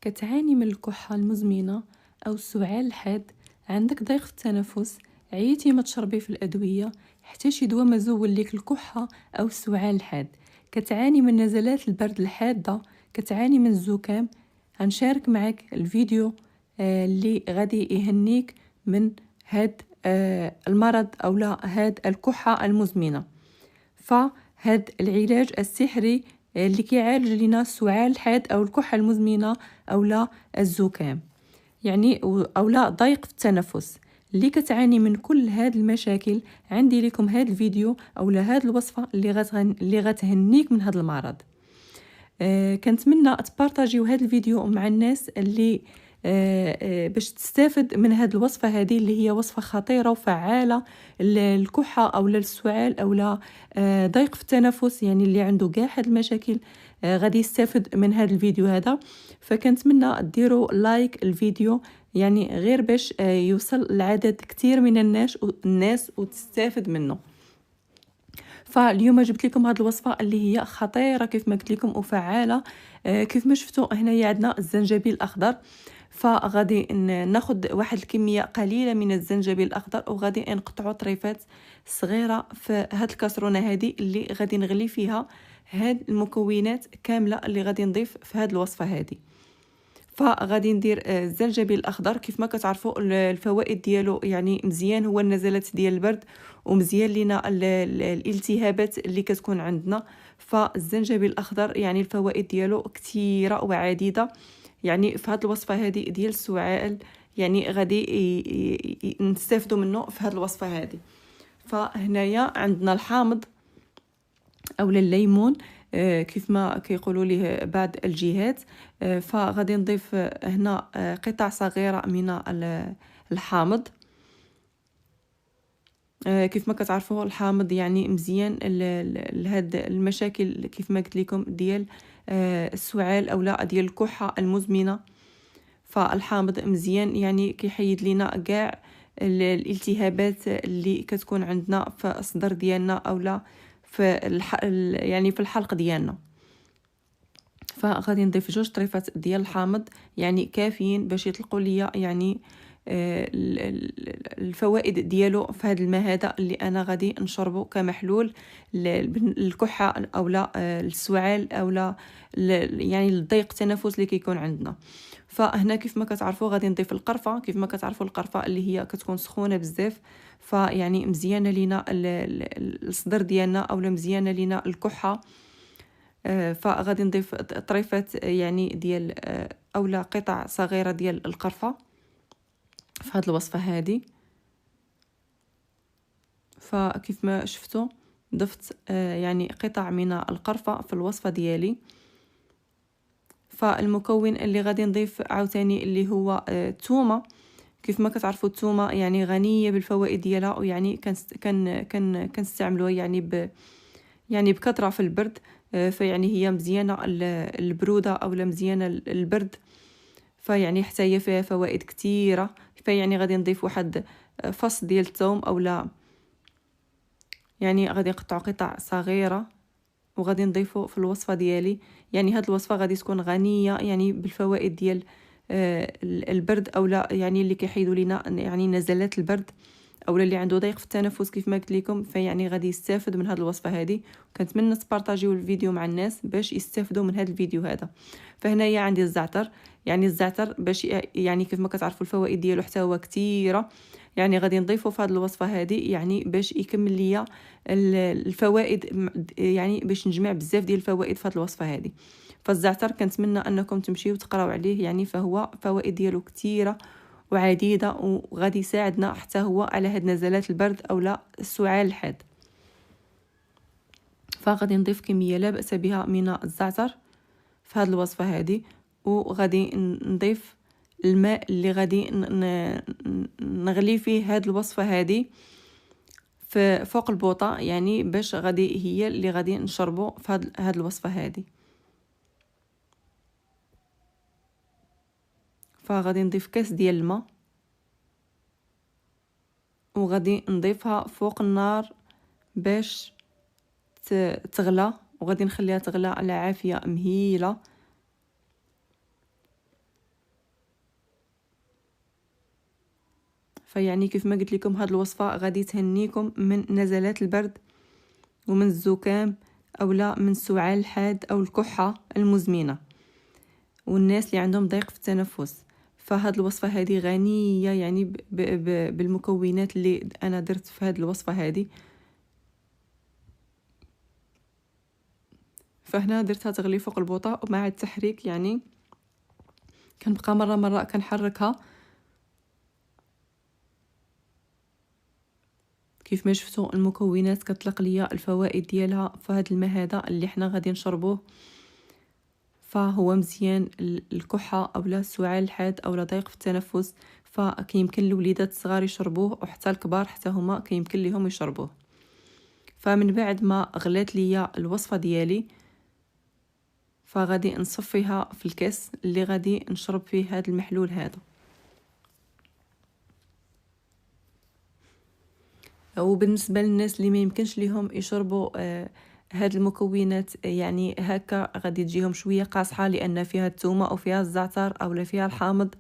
كتعاني من الكحة المزمنة أو السعال الحاد، عندك ضيق في التنفس، عييتي ما تشربي في الأدوية، حتى شي دواء ما زول ليك الكحة أو السعال الحاد، كتعاني من نزلات البرد الحادة، كتعاني من الزكام. غنشارك معك الفيديو اللي غادي يهنيك من هاد المرض أو لا هاد الكحة المزمنة. فهاد العلاج السحري اللي كيعالج لنا السعال الحاد او الكحة المزمنة او لا الزكام، يعني او لا ضيق في التنفس. اللي كتعاني من كل هاد المشاكل عندي لكم هاد الفيديو او لا هاد الوصفة اللي غتهنيك من هاد المرض. كنتمنى تبارطاجيو هذا الفيديو مع الناس اللي باش تستافد من هذه الوصفة هذه اللي هي وصفة خطيرة وفعالة للكحة أو للسعال أو لا ضيق في التنفس، يعني اللي عنده كاع هاد المشاكل غادي يستافد من هذا الفيديو هذا. فكنتمنى ديروا لايك الفيديو، يعني غير باش يوصل لعدد كتير من الناس وتستافد منه. فاليوم جبت لكم هذه الوصفه اللي هي خطيره كيف ما قلت لكم وفعاله. كيف ما شفتوا هنايا عندنا الزنجبيل الاخضر، فغادي ناخذ واحد الكميه قليله من الزنجبيل الاخضر وغادي نقطعوا طريفات صغيره في هذه الكاسرونه هذه اللي غادي نغلي فيها هاد المكونات كامله اللي غادي نضيف في هذه الوصفه هذه. فغادي ندير الزنجبيل الاخضر. كيف ما كتعرفوا الفوائد ديالو يعني مزيان، هو النزلات ديال البرد ومزيان لينا الالتهابات اللي كتكون عندنا. فالزنجبيل الاخضر يعني الفوائد ديالو كثيره وعديده، يعني في هذه الوصفه هذه ديال السعال يعني غادي نستافدوا منه في هذه الوصفه هذه. فهنايا عندنا الحامض او الليمون كيف ما كيقولوا ليه بعض الجهات. فغادي نضيف هنا قطع صغيره من الحامض. كيف ما كتعرفوا الحامض يعني مزيان لهاد المشاكل كيف ما قلت لكم ديال السعال او لا ديال الكحه المزمنه. فالحامض مزيان يعني كيحيد لينا كاع الالتهابات اللي كتكون عندنا في الصدر ديالنا او لا في يعني في الحلق ديالنا. فغادي نضيف 2 طريفات ديال الحامض يعني كافيين باش يطلقوا ليا يعني الفوائد ديالو في هذا الماء هذا اللي انا غادي نشربه كمحلول للكحه او لا السعال او لا يعني الضيق التنفس اللي كيكون عندنا. فهنا كيف ما كتعرفوا غادي نضيف القرفه. كيف ما كتعرفوا القرفه اللي هي كتكون سخونه بزاف، فيعني مزيانه لينا الصدر ديالنا او مزيانه لينا الكحه. فغادي نضيف طريفات يعني ديال اولا قطع صغيره ديال القرفه في هذه الوصفه هذه. فكيف ما شفتوا ضفت يعني قطع من القرفه في الوصفه ديالي. فالمكون اللي غادي نضيف عاوتاني اللي هو الثومه. كيف ما كتعرفوا الثومه يعني غنيه بالفوائد ديالها، ويعني كنستعملوها يعني بكثره في البرد. فيعني هي مزيانه البروده او مزيانه البرد، فيعني حتى هي فيها فوائد كثيره. فيعني غادي نضيف واحد فص ديال الثوم او لا يعني غادي نقطع قطع صغيره وغادي نضيفه في الوصفه ديالي. يعني هاد الوصفه غادي تكون غنيه يعني بالفوائد ديال البرد او لا يعني اللي كيحيدوا لنا يعني نزلات البرد او اللي عنده ضيق في التنفس كيف ما قلت لكم. فيعني غادي يستافد من هذه الوصفه هذه، وكنتمنى تبارطاجيو الفيديو مع الناس باش يستافدوا من هذا الفيديو هذا. فهنايا عندي الزعتر. يعني الزعتر باش يعني كيف ما كتعرفوا الفوائد ديالو حتى هو كثيره، يعني غادي نضيفه في هذه الوصفه هذه يعني باش يكمل ليا الفوائد، يعني باش نجمع بزاف ديال الفوائد في هذه الوصفه هذه. فالزعتر كنتمنى انكم تمشيو تقراو عليه، يعني فهو فوائد ديالو كثيره وعديده وغادي يساعدنا حتى هو على هاد نزلات البرد او لا السعال الحاد. فغادي نضيف كميه لا باس بها من الزعتر في هذه الوصفه هذه، وغادي نضيف الماء اللي غادي نغلي فيه هذه الوصفه هذه في فوق البوطه، يعني باش غادي هي اللي غادي نشربوا في هذه الوصفه هذه. فغادي نضيف كاس ديال الماء وغادي نضيفها فوق النار باش تغلى، وغادي نخليها تغلى على عافيه مهيله. فيعني كيف ما قلت لكم هاد الوصفه غادي تهنيكم من نزلات البرد ومن الزكام او لا من السعال الحاد او الكحه المزمنه والناس اللي عندهم ضيق في التنفس. فهاد الوصفه هذه غنيه يعني بالمكونات اللي انا درت في هاد الوصفه هذه. فهنا درتها تغلي فوق البوطه ومع التحريك يعني كنبقى مره كنحركها كيف ما شفتوا المكونات كتطلق ليا الفوائد ديالها. فهاد الماء هذا اللي حنا غادي نشربوه فهو مزيان الكحه او لا السعال الحاد او لا ضيق في التنفس. فكيمكن الوليدات الصغار يشربوه وحتى الكبار حتى هما كيمكن لهم يشربوه. فمن بعد ما غلات ليا الوصفه ديالي فغادي نصفيها في الكاس اللي غادي نشرب فيه هذا المحلول هذا. وبالنسبه للناس اللي ما يمكنش ليهم يشربوا هاد المكونات يعني هكا غادي تجيهم شويه قاصحه لان فيها الثومه او فيها الزعتر او لا فيها الحامض.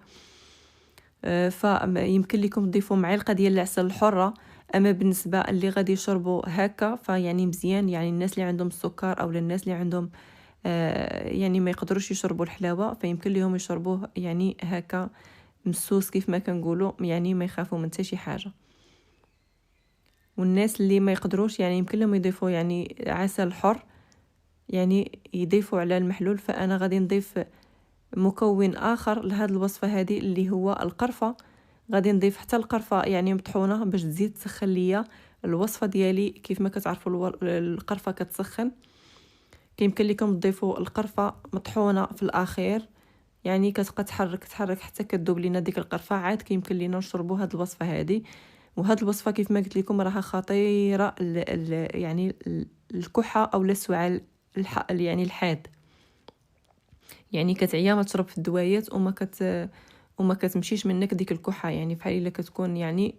فيمكن لكم تضيفوا معلقه ديال العسل الحره. اما بالنسبه اللي غادي يشربوا هكا فيعني مزيان يعني الناس اللي عندهم السكر او الناس اللي عندهم يعني ما يقدروش يشربوا الحلاوه فيمكن لهم يشربوه يعني هكا مسوس كيف ما كنقولوا يعني ما يخافوا من حتى شي حاجه. والناس اللي ما يقدروش يعني يمكن لهم يضيفوا يعني عسل حر يعني يضيفوا على المحلول. فانا غادي نضيف مكون اخر لهذه الوصفه هذه اللي هو القرفه. غادي نضيف حتى القرفه يعني مطحونه باش تزيد تسخن ليا الوصفه ديالي. كيف ما كتعرفوا القرفه كتسخن كيمكن لكم تضيفوا القرفه مطحونه في الاخير يعني كتبقى تحرك حتى كتذوب لينا ديك القرفه عاد كيمكن لينا نشربوا هذه الوصفه هذه. وهذه الوصفه كيف ما قلت لكم راها خطيره يعني الكحه او السعال يعني الحاد يعني كتعيا ما تشرب في الدوايات وما كتمشيش منك ديك الكحه يعني بحال الا كتكون يعني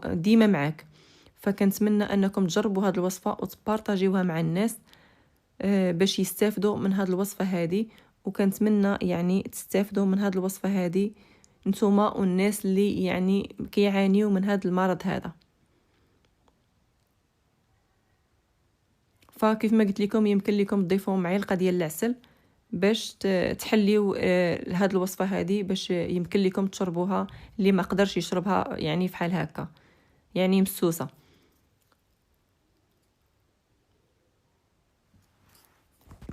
ديما معاك. فكنتمنى انكم تجربوا هذه الوصفه وتبارطاجيوها مع الناس باش يستافدوا من هذه الوصفه هذه. وكنتمنى يعني تستافدوا من هذه الوصفه هذه نتوما والناس اللي يعني كيعانيوا من هذا المرض هذا. فكيف ما قلت لكم يمكن لكم تضيفوا معلقه ديال العسل باش تحليو هذه الوصفه هذه باش يمكن لكم تشربوها اللي ما قدرش يشربها يعني فحال هكا يعني مسوسه.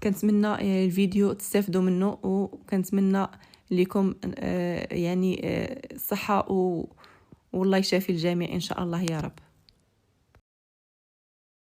كنتمنى الفيديو تستافدوا منه وكنتمنى لكم يعني الصحه والله يشافي الجميع ان شاء الله يا رب.